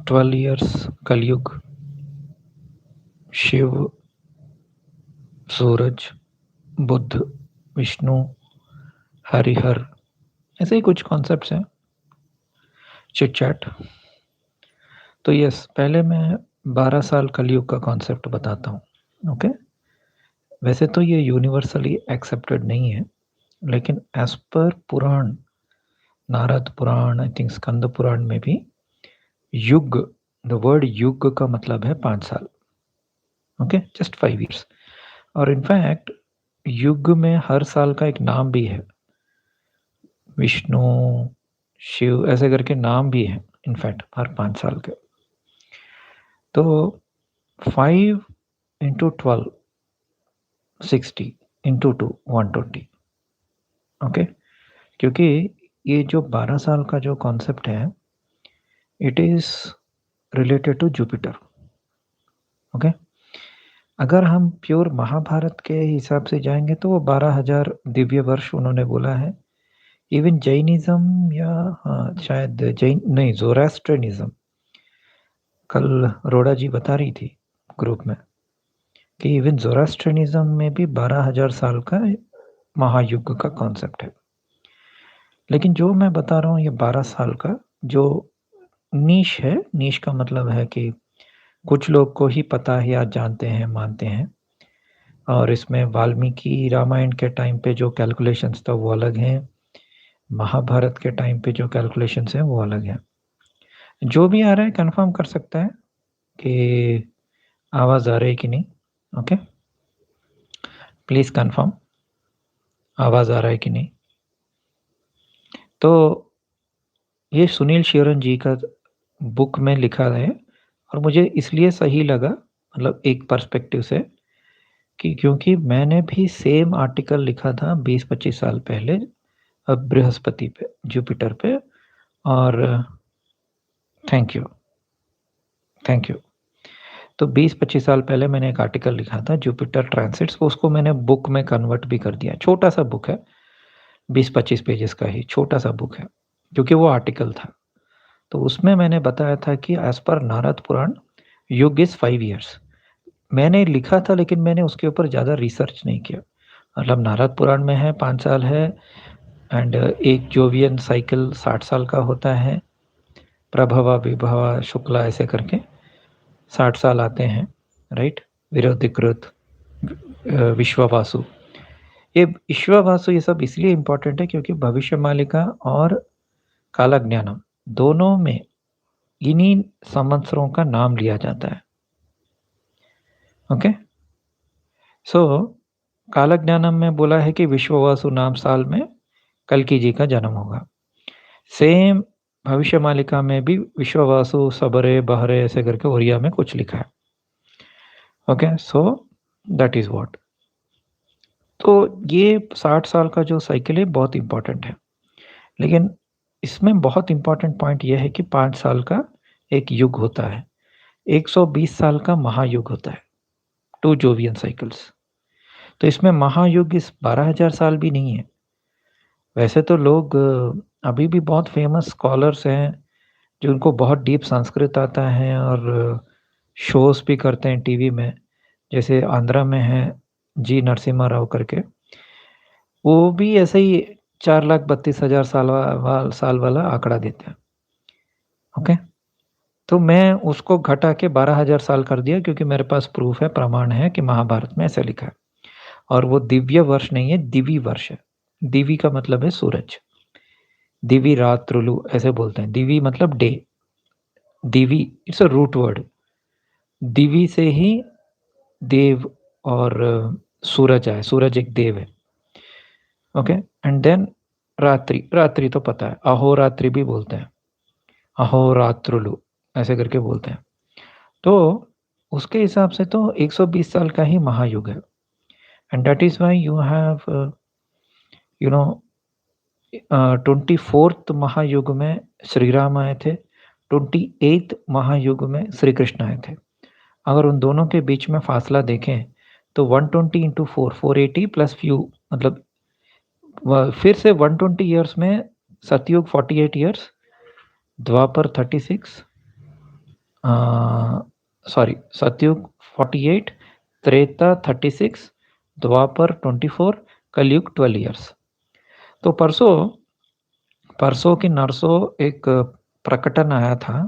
12 years कलयुग, शिव, सूरज, बुद्ध, विष्णु, हरिहर, ऐसे ही कुछ कॉन्सेप्ट्स हैं, चिट चैट। तो यस, पहले मैं 12 साल कलयुग का कॉन्सेप्ट बताता हूँ। ओके, वैसे तो ये यूनिवर्सली एक्सेप्टेड नहीं है, लेकिन as per Purana, Narad Purana, I think Skanda Purana में भी युग, द वर्ड युग का मतलब है 5 साल। Okay, just 5 years. और इनफैक्ट युग में हर साल का एक नाम भी है, विष्णु, शिव, ऐसे करके नाम भी है इनफैक्ट हर 5 साल के। तो 5 इंटू 12 60 इंटू 2 120। ओके, क्योंकि ये जो 12 साल का जो कॉन्सेप्ट है, it is related to Jupiter. Okay, अगर हम प्योर महाभारत के हिसाब से जाएंगे तो वो 12,000 दिव्य वर्ष उन्होंने बोला है। इवन जैनिज्म या हाँ, शायद जैन नहीं, ज़ोरास्ट्रियनिज्म, कल रोड़ा जी बता रही थी ग्रुप में कि इवन ज़ोरास्ट्रियनिज्म में भी 12,000 साल का महायुग का कॉन्सेप्ट है। लेकिन जो मैं बता रहा हूँ ये 12 साल का जो नीश है, नीश का मतलब है कि कुछ लोग को ही पता है या जानते हैं, मानते हैं। और इसमें वाल्मीकि रामायण के टाइम पे जो कैलकुलेशंस था वो अलग हैं, महाभारत के टाइम पे जो कैलकुलेशंस हैं वो अलग हैं। जो भी आ रहा है कंफर्म कर सकता है कि आवाज़ आ रही है कि नहीं। ओके, प्लीज़ कंफर्म, आवाज़ आ रहा है कि नहीं। तो ये सुनील शिवरन जी का बुक में लिखा है, और मुझे इसलिए सही लगा, मतलब एक पर्सपेक्टिव से, कि क्योंकि मैंने भी सेम आर्टिकल लिखा था 20-25 साल पहले बृहस्पति पे, जुपिटर पे। और थैंक यू, थैंक यू। तो 20-25 साल पहले मैंने एक आर्टिकल लिखा था जुपिटर ट्रांसिट्स, उसको मैंने बुक में कन्वर्ट भी कर दिया। छोटा सा बुक है, 20-25 पेजेस का ही छोटा सा बुक है, क्योंकि वो आर्टिकल था। तो उसमें मैंने बताया था कि एज पर नारद पुराण युग इज 5 ईयर्स। मैंने लिखा था लेकिन मैंने उसके ऊपर ज़्यादा रिसर्च नहीं किया। मतलब नारद पुराण में है 5 साल है, एंड एक जोवियन साइकिल 60 साल का होता है, प्रभवा विभवा शुक्ला ऐसे करके 60 साल आते हैं, राइट। विरोधिकृत, विश्ववासु, ये विश्ववासु ये सब इसलिए इम्पोर्टेंट है क्योंकि भविष्य मालिका और कालज्ञानम दोनों में इन्हीं संवत्सरों का नाम लिया जाता है। ओके, सो कालज्ञानम में बोला है कि विश्ववासु नाम साल में कल्कि जी का जन्म होगा। सेम भविष्य मालिका में भी विश्ववासु सबरे बहरे ऐसे करके ओरिया में कुछ लिखा है। Okay, so that is what. तो ये 60 साल का जो साइकिल है बहुत इंपॉर्टेंट है, लेकिन इसमें बहुत इंपॉर्टेंट पॉइंट यह है कि 5 साल का एक युग होता है, 120 साल का महायुग होता है, 2 जोवियन साइकिल्स। तो इसमें महायुग इस 12,000 साल भी नहीं है। वैसे तो लोग अभी भी बहुत फेमस स्कॉलर्स हैं जिनको बहुत डीप संस्कृत आता है और शोज़ भी करते हैं टीवी में, जैसे आंध्रा में है जी नरसिम्हा राव करके, वो भी ऐसे ही 4,32,000 साल वाला आंकड़ा देते हैं। ओके, तो मैं उसको घटा के 12,000 साल कर दिया क्योंकि मेरे पास प्रूफ है, प्रमाण है कि महाभारत में ऐसा लिखा है। और वो दिव्य वर्ष नहीं है, दिवी वर्ष है। दिवी का मतलब है सूरज, दिवी रात्रुलु ऐसे बोलते हैं। दिवी मतलब डे, दिवी इट्स अ रूट वर्ड। दिवी से ही देव और सूरज आए, सूरज एक देव है। ओके, एंड देन रात्रि, रात्रि तो पता है, अहोरात्रि भी बोलते हैं, अहोरात्रुलु ऐसे करके बोलते हैं। तो उसके हिसाब से तो 120 साल का ही महायुग है, and that is why you have you know 24th महायुग में श्री राम आए थे, 28th महायुग में श्री कृष्ण आए थे। अगर उन दोनों के बीच में फासला देखें तो 120 इंटू 4 480 प्लस फ्यू, मतलब फिर से 120 ईयर्स में सतयुग 48 ईयर्स, द्वापर 36, सॉरी, सतयुग 48, त्रेता 36, द्वापर 24, कलयुग 12 ईयर्स। तो परसों परसों की नरसों एक प्रकटन आया था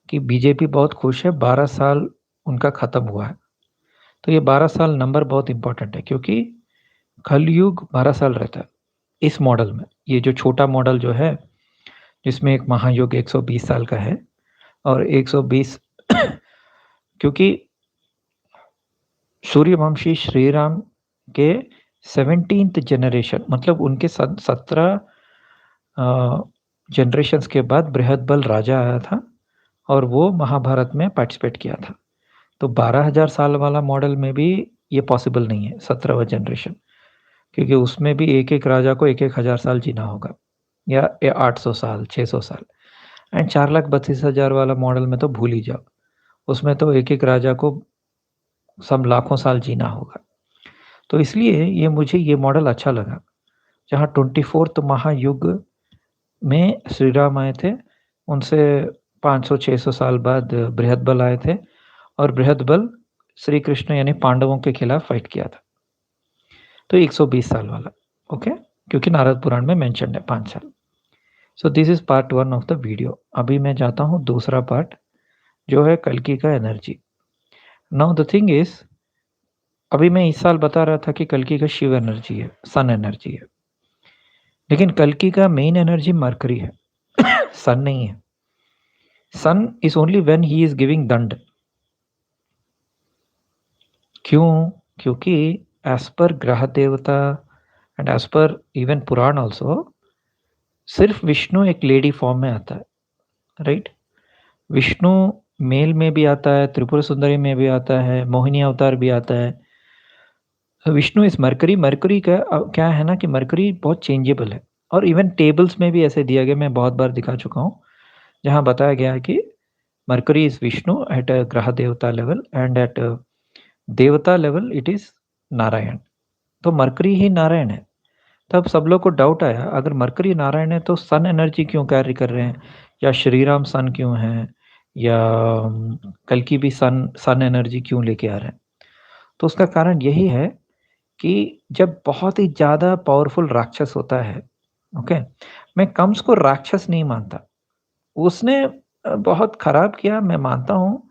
कि बीजेपी बहुत खुश है, 12 साल उनका खत्म हुआ है। तो ये 12 साल नंबर बहुत इम्पोर्टेंट है क्योंकि कलयुग 12 साल रहता है इस मॉडल में। ये जो छोटा मॉडल जो है, जिसमें एक महायुग 120 साल का है और 120 क्योंकि सूर्यवंशी श्री राम के 17th जनरेशन, मतलब उनके 17 जनरेशन्स के बाद बृहद्बल राजा आया था और वो महाभारत में पार्टिसिपेट किया था। तो 12,000 साल वाला मॉडल में भी ये पॉसिबल नहीं है, 17वाँ जनरेशन, क्योंकि उसमें भी एक-एक राजा को 1-1 हज़ार साल जीना होगा या 800 साल, 600 साल। एंड 4,32,000 वाला मॉडल में तो भूल ही जाओ। उसमें तो एक-एक राजा को सब लाखों साल जीना होगा। तो इसलिए मुझे ये मॉडल अच्छा लगा, जहाँ 24th महायुग में श्री राम आए थे, उनसे 500-600 साल बाद बृहद्बल आए थे और बृहद्बल श्री कृष्ण यानी पांडवों के खिलाफ फाइट किया था। तो 120 साल वाला, ओके? क्योंकि नारद पुराण में मेंशन्ड है 5 साल। So this is part 1 of the video. अभी मैं जाता हूँ दूसरा पार्ट, जो है कल्कि का energy. Now the thing is, अभी मैं इस साल बता रहा था कि कल्कि का शिव एनर्जी है, सन एनर्जी है। लेकिन कल्कि का मेन एनर्जी मरकरी है, सन नहीं है। Sun is only when he is giving दंड। क्यों? क्योंकि एज़ पर ग्रह देवता and as per even Purana also, सिर्फ विष्णु एक लेडी फॉर्म में आता है, राइट? विष्णु मेल में भी आता है, त्रिपुर सुंदरी में भी आता है, मोहिनी अवतार भी आता है। विष्णु इस मरकरी, मरकरी का क्या है ना कि मरकरी बहुत चेंजेबल है और इवन टेबल्स में भी ऐसे दिया गया, मैं बहुत बार दिखा चुका हूँ, जहाँ बताया गया है कि mercury is Vishnu at a ग्रह देवता लेवल एंड एट देवता लेवल इट इज़ नारायण। तो मरकरी ही नारायण है। तब सब लोग को डाउट आया, अगर मरकरी नारायण है तो सन एनर्जी क्यों कार्य कर रहे हैं? या श्री राम सन क्यों हैं? या कल्कि भी सन एनर्जी क्यों लेके आ रहे हैं? तो उसका कारण यही है कि जब बहुत ही ज़्यादा पावरफुल राक्षस होता है, ओके? मैं कंस को राक्षस नहीं मानता। उसने बहुत खराब किया, मैं मानता हूँ,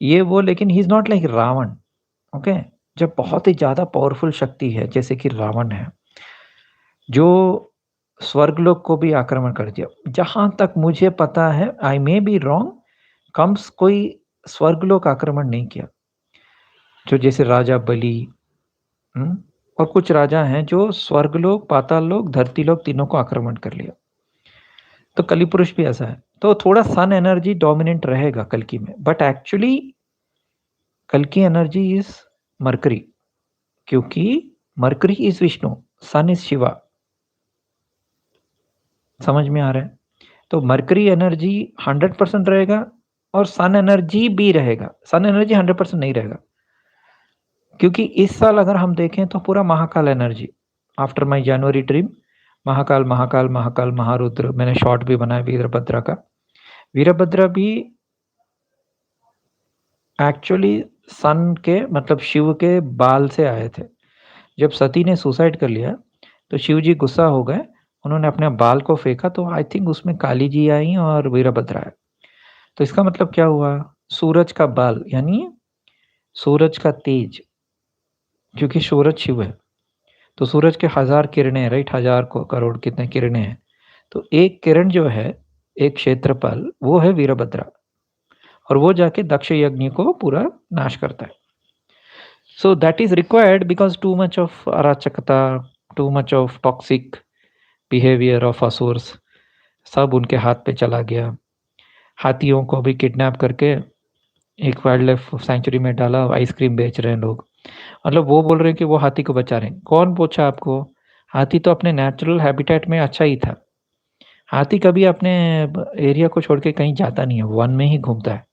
ये वो, लेकिन he is not like Ravan, okay? जब बहुत ही ज़्यादा पावरफुल शक्ति है, जैसे कि रावण है, जो स्वर्गलोक को भी आक्रमण कर दिया। जहाँ तक मुझे पता है, आई मे बी रॉन्ग, कंस कोई स्वर्गलोक आक्रमण नहीं किया। जो जैसे राजा बलि, हुँ? और कुछ राजा हैं जो स्वर्गलोक, पाताल लोक, धरती लोक तीनों को आक्रमण कर लिया। तो कलिपुरुष भी ऐसा है। तो थोड़ा सन एनर्जी डोमिनेंट रहेगा कल्कि में, बट एक्चुअली कल्कि एनर्जी इज़ मरकरी, क्योंकि Mercury is Vishnu, sun is Shiva. समझ में आ रहा है? तो मरकरी एनर्जी 100% रहेगा और सन एनर्जी भी रहेगा। सन एनर्जी 100% नहीं रहेगा। क्योंकि इस साल अगर हम देखें तो पूरा Mahakal energy, after my January dream, Mahakal, Mahakal, Mahakal, Maharudra, मैंने शॉर्ट भी बनाया वीरभद्रा का। वीरभद्रा भी एक्चुअली सन के, मतलब शिव के बाल से आए थे। जब सती ने सुसाइड कर लिया, तो शिव जी गुस्सा हो गए, उन्होंने अपने बाल को फेंका, तो आई थिंक उसमें काली जी आई और वीरभद्रा आए। तो इसका मतलब क्या हुआ? सूरज का बाल यानी सूरज का तेज, क्योंकि सूरज शिव है। तो सूरज के 1000 किरणें हैं, राइट? 1000 को करोड़ कितने किरणें हैं। तो एक किरण जो है, एक क्षेत्रफल, वो है वीरभद्रा और वो जाके दक्ष यज्ञ को पूरा नाश करता है। So that is required because too much of अराचकता, too much of toxic behaviour of असुर्स, सब उनके हाथ पे चला गया। हाथियों को भी किडनैप करके एक वाइल्ड लाइफ सैंक्चुरी में डाला, आइसक्रीम बेच रहे हैं लोग। मतलब वो बोल रहे हैं कि वो हाथी को बचा रहे हैं। कौन पूछा आपको? हाथी तो अपने नेचुरल हैबिटेट में अच्छा ही था। हाथी कभी अपने एरिया को छोड़ के कहीं जाता नहीं है, वन में ही घूमता है।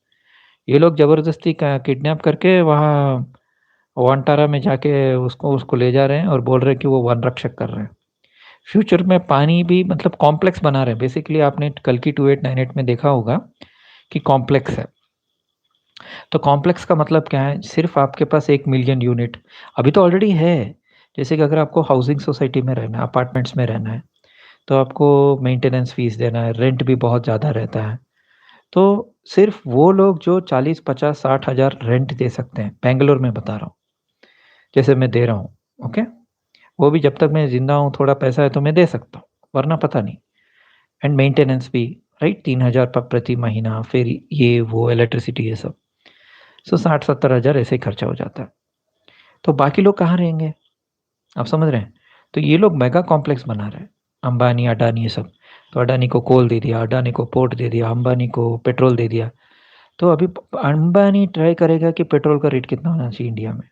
ये लोग ज़बरदस्ती का किडनैप करके वहाँ वांटारा में जाके उसको उसको ले जा रहे हैं और बोल रहे हैं कि वो वन रक्षक कर रहे हैं। फ्यूचर में पानी भी मतलब कॉम्प्लेक्स बना रहे हैं। बेसिकली आपने कल्कि 2898 में देखा होगा कि कॉम्प्लेक्स है। तो कॉम्प्लेक्स का मतलब क्या है? सिर्फ़ आपके पास 1 मिलियन यूनिट अभी तो ऑलरेडी है। जैसे कि अगर आपको हाउसिंग सोसाइटी में रहना है, अपार्टमेंट्स में रहना है, तो आपको मेंटेनेंस फ़ीस देना है, रेंट भी बहुत ज़्यादा रहता है। तो सिर्फ़ वो लोग जो 40, 50, 60 हज़ार रेंट दे सकते हैं, बैंगलोर में बता रहा हूँ, जैसे मैं दे रहा हूँ, ओके? वो भी जब तक मैं ज़िंदा हूँ, थोड़ा पैसा है तो मैं दे सकता हूँ, वरना पता नहीं। एंड मेंटेनेंस भी, राइट? 3000 प्रति महीना, फिर ये वो इलेक्ट्रिसिटी ये सब। सो 60-70 हज़ार ऐसे ही खर्चा हो जाता है। तो बाकी लोग कहाँ रहेंगे? आप समझ रहे हैं? तो ये लोग मेगा कॉम्प्लेक्स बना रहे हैं, अंबानी, अडानी ये सब। तो अडानी को कोल दे दिया, अडानी को पोर्ट दे दिया, अंबानी को पेट्रोल दे दिया। तो अभी अंबानी ट्राई करेगा कि पेट्रोल का रेट कितना होना चाहिए इंडिया में।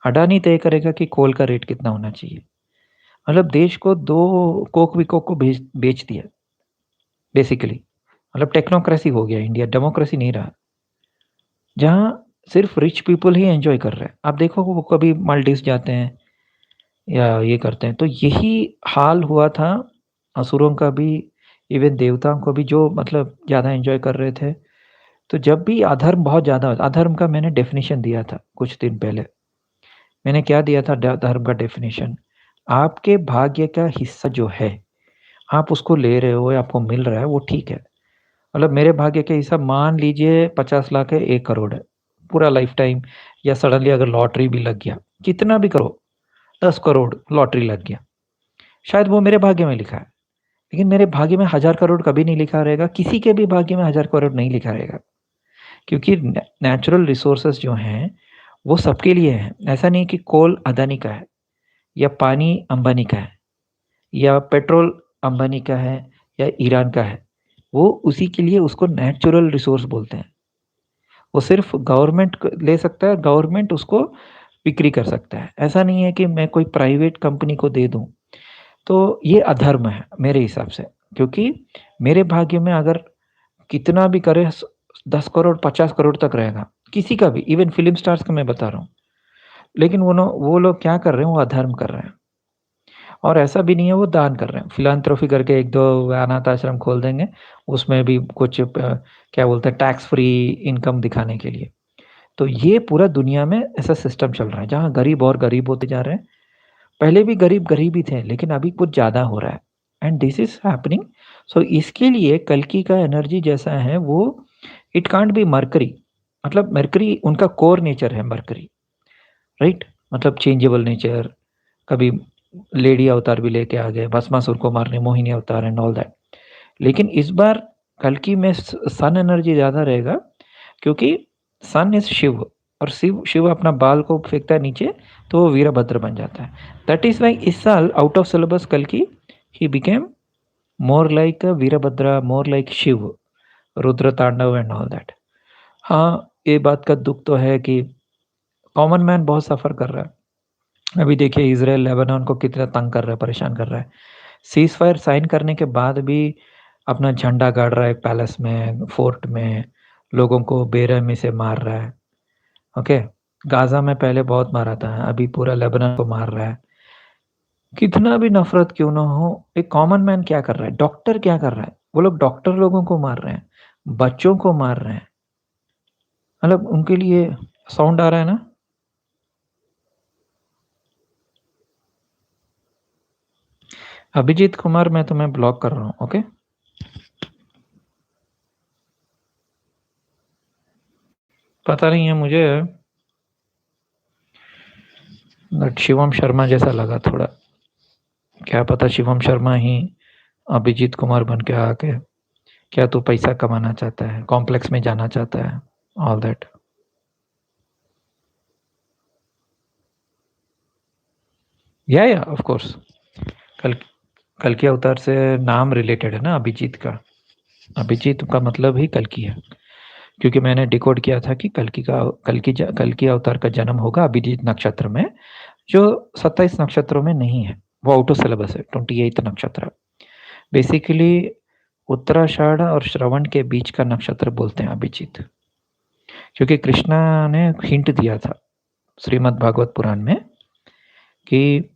अडानी तय करेगा कि कोल का रेट कितना होना चाहिए। मतलब देश को 2 कोक विकोक को बेच बेच दिया बेसिकली। मतलब टेक्नोक्रेसी हो गया इंडिया, डेमोक्रेसी नहीं रहा। जहाँ सिर्फ़ रिच पीपल ही एन्जॉय कर रहे हैं। आप देखो वो कभी माल्दीव्स जाते हैं या ये करते हैं, तो यही हाल हुआ था असुरों का भी, इवन देवताओं को भी जो मतलब ज़्यादा एन्जॉय कर रहे थे। तो जब भी अधर्म बहुत ज़्यादा अधर्म का मैंने डेफ़िनिशन दिया था कुछ दिन पहले। मैंने क्या दिया था धर्म का डेफ़िनिशन? आपके भाग्य का हिस्सा जो है, आप उसको ले रहे हो या आपको मिल रहा है वो ठीक है। मतलब मेरे भाग्य के हिसाब मान लीजिए 50 लाख है, 1 करोड़ है। पूरा लाइफ़ टाइम या सडनली अगर लॉटरी भी लग गया, कितना भी करो, 10 करोड़ लॉटरी लग गया, शायद वो मेरे भाग्य में लिखा है। लेकिन मेरे भाग्य में 1000 करोड़ कभी नहीं लिखा रहेगा, किसी के भी भाग्य में 1000 करोड़ नहीं लिखा रहेगा। क्योंकि नेचुरल रिसोर्सेज़ जो हैं, वो सबके लिए हैं। ऐसा नहीं कि कोल अदानी का है या पानी अंबानी का है या पेट्रोल अंबानी का है या ईरान का है। वो उसी के लिए उसको नेचुरल रिसोर्स बोलते हैं। वो सिर्फ़ गवर्नमेंट क ले सकता है, गवर्नमेंट उसको बिक्री कर सकता है। ऐसा नहीं है कि मैं कोई प्राइवेट कंपनी को दे दूँ। तो ये अधर्म है मेरे हिसाब से, क्योंकि मेरे भाग्य में अगर कितना भी करे 10 करोड़ 50 करोड़ तक रहेगा, किसी का भी, इवन फ़िल्म स्टार्स का मैं बता रहा हूँ। लेकिन वो लोग क्या कर रहे हैं, वो अधर्म कर रहे हैं। और ऐसा भी नहीं है वो दान कर रहे हैं, फिलैंथ्रोपी करके 1-2 अनाथ आश्रम खोल देंगे, उसमें भी कुछ क्या बोलते हैं टैक्स फ्री इनकम दिखाने के लिए। तो ये पूरा दुनिया में ऐसा सिस्टम चल रहा है, जहाँ गरीब और गरीब होते जा रहे हैं। पहले भी गरीब गरीब ही थे, लेकिन अभी कुछ ज़्यादा हो रहा है एंड दिस इज़ हैपनिंग। सो इसके लिए कल्कि का एनर्जी जैसा है वो इट कांट बी मरकरी, मतलब मरकरी उनका कोर नेचर है मरकरी, राइट? मतलब चेंजेबल नेचर, कभी लेडी अवतार भी लेके आ गए, भस्मासुर को मारने मोहिनी अवतार एंड ऑल दैट। लेकिन इस बार कल्कि में सन एनर्जी ज़्यादा रहेगा, क्योंकि सन इज़ शिव और शिव शिव अपना बाल को फेंकता है नीचे, तो वो वीरभद्र बन जाता है। दैट इज़ व्हाई इस साल आउट ऑफ सिलेबस कल्कि he became more like Virbhadra, more like Shiv, Rudra Tandav and all that. हाँ, ये बात का दुःख तो है कि कॉमन मैन बहुत सफ़र कर रहा है। अभी देखिए इज़राइल लेबनान को कितना तंग कर रहा है, परेशान कर रहा है। सीज़ फायर साइन करने के बाद भी अपना झंडा गाड़ रहा है पैलेस में, फोर्ट में, लोगों को बेरहमी से मार रहा है, ओके? गाज़ा में पहले बहुत मारा था, अभी पूरा लेबनान को मार रहा है। कितना भी नफ़रत क्यों ना हो, एक कॉमन मैन क्या कर रहा है? डॉक्टर क्या कर रहा है? वो लोग डॉक्टर लोगों को मार रहे हैं, बच्चों को मार रहे हैं। मतलब उनके लिए साउंड आ रहा है ना? अभिजीत कुमार मैं तुम्हें ब्लॉक कर रहा हूँ, ओके? पता नहीं है मुझे, बट शिवम शर्मा जैसा लगा थोड़ा। क्या पता शिवम शर्मा ही अभिजीत कुमार बन के आके, क्या तू पैसा कमाना चाहता है, कॉम्प्लेक्स में जाना चाहता है, ऑल दैट। या ऑफ कोर्स, कल कल्कि अवतार से नाम रिलेटेड है ना अभिजीत का। अभिजीत का मतलब ही कल्कि है, क्योंकि मैंने डिकोड किया था कि कल्कि अवतार का जन्म होगा अभिजीत नक्षत्र में, जो 27 नक्षत्रों में नहीं है। वो आउट ऑफ सिलेबस है, 28th नक्षत्र। बेसिकली उत्तराषाढ़ और श्रवण के बीच का नक्षत्र बोलते हैं अभिजीत, क्योंकि कृष्णा ने हिंट दिया था श्रीमद् भागवत पुराण में कि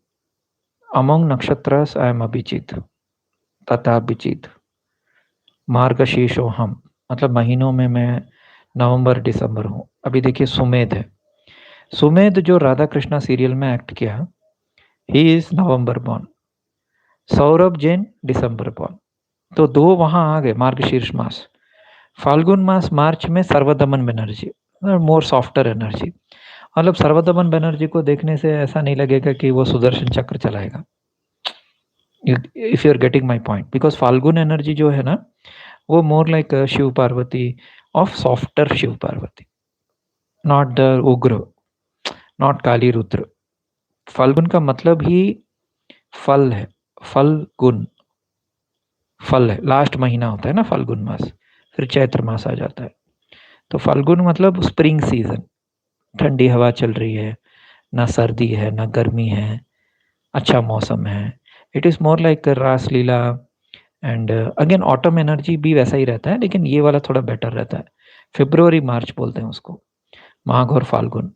अमोंग नक्षत्रस आई एम अभिजीत, तथा अभिजीत मार्गशीर्षो हम, मतलब महीनों में मैं नवंबर, दिसंबर हूँ। अभी देखिए सुमेध है। सुमेध जो राधा कृष्णा सीरियल में एक्ट किया, he is November born. Saurabh Jain December born. तो 2 वहाँ आ गए मार्गशीर्ष मास। फाल्गुन मास मार्च में सर्वदमन बनर्जी, मोर सॉफ्टर एनर्जी। मतलब सर्वदमन बनर्जी को देखने से ऐसा नहीं लगेगा कि वो सुदर्शन चक्र चलाएगा। If you are getting my point, because Phalgun energy जो है ना, वो more like Shiv Parvati of softer Shiv Parvati, not the उग्र, नॉट काली रुद्र। फाल्गुन का मतलब ही फल है, फल गुण, फल है। लास्ट महीना होता है ना फाल्गुन मास, फिर चैत्र मास आ जाता है। तो फाल्गुन मतलब स्प्रिंग सीजन, ठंडी हवा चल रही है, ना सर्दी है ना गर्मी है, अच्छा मौसम है। It is more like Raslila. And again autumn energy भी वैसा ही रहता है, लेकिन ये वाला थोड़ा बेटर रहता है। फ़ेब्रुअरी मार्च बोलते हैं उसको, माघ और फाल्गुन।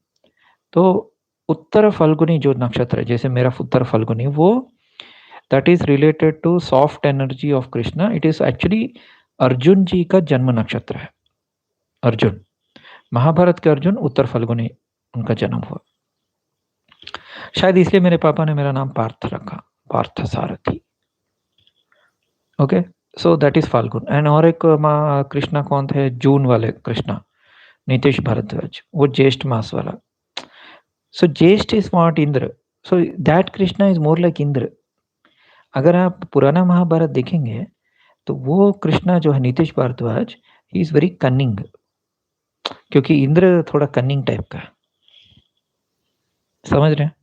तो उत्तर फाल्गुनी जो नक्षत्र है, जैसे मेरा उत्तर फाल्गुनी, वो that is related to soft energy of Krishna. It is actually Arjun ji का जन्म नक्षत्र है। अर्जुन, महाभारत के अर्जुन उत्तर फाल्गुनी उनका जन्म हुआ। शायद इसलिए मेरे पापा ने मेरा नाम पार्थ रखा, पार्थ सारथी। Okay, so that is Phalgun. And और एक माँ कृष्णा कौन थे, जून वाले कृष्णा, नीतीश भारद्वाज, वो ज्येष्ठ मास वाला। सो ज्येष्ठ is not Indra, so that Krishna is more like Indra. अगर आप पुराना महाभारत देखेंगे तो वो कृष्णा जो है Nitish Bhardwaj, he is very cunning, क्योंकि इंद्र थोड़ा कनिंग टाइप का है। समझ रहे हैं?